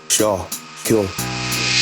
Sure, Q.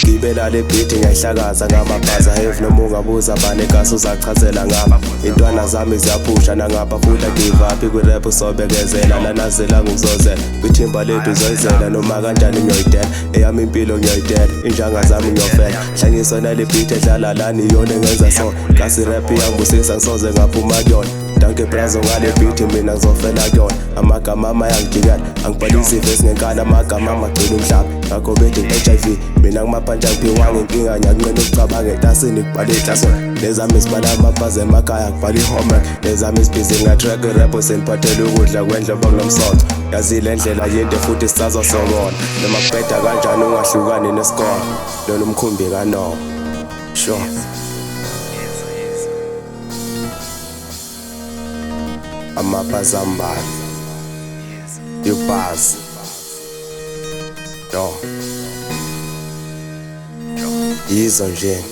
Gibela le beat ngiyahlakaza ngamabhaza heavy noma ungabuza bane kasi uzachazela ngapha intwana zami ziyaphusha nangapha futhi give up kwi-rap usobekezela lanazela ngukuzozela kwithimba lethu zoyizela noma kanjani ngiyoyidela eyami impilo ngiyoyidela injanga zami ngiyofela hlanyiswa nale beat edlala lani iyona engenza so kasi rap iyangibusisa ngisoze ngaphuma kuyona danke brazo ngale beat mina ngizofela kuyona amagama ayangijikela angibhalisi ivesi ngenkala amagama amagcina umhlaba ngakho bethi HIV mina ngimaphantsha ngiphiwa ngenkinga ngiyanqena ukucabanga etasini kubhala eklasini lezami izibala amabhazi emakhaya kubhala i-homework lezami izibhizi ngatrack i-rap seniphathele ukudla kwendle bakunomsotho yazi le ndlela yinde futhi sisazosokona noma kubheda kanjani ungahlukani nesikole lona Mkhumbi kaNowa sure amabhazi ambala fewbars no yizo nje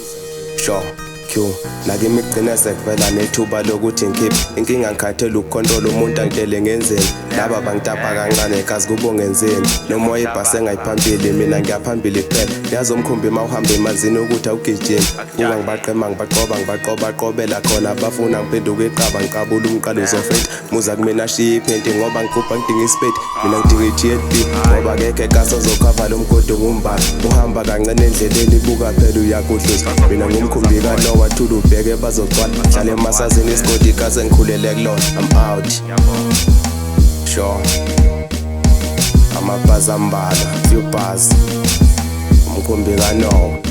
sure Q nakimi igcina sekuvela nethuba lokuthi ngikhiphe inkinga ngikhathela ukukhontrola umuntu angitele ngenzeni laba bangitapha kancane kazi kubo ngenzeni noma ibhase ngayiphambili mina ngiyaphambili kuphela yazi Mkhumbi mawuhamba emanzini ukuthi awugijimi kuba ngibaqema ngibaqobela khona bafuna ngiphenduke iqaba ngiqabula umqalo uzofetha muza kumina shiya iphenti ngoba ngikupha ngidinga isipedi mina ngidinga i-TLB ngoba kekhe kaso zokhava lo mgodo ngumbala uhamba kancane endleleni ibuka phela uyakudluza mina ngumkhumbi kaNowa wathula ubheke bazogcwala hlale emasazini isigodi kaze ngikhulele kulona I'm out sure amabhazi ambala fewbars Mkhumbi kaNowa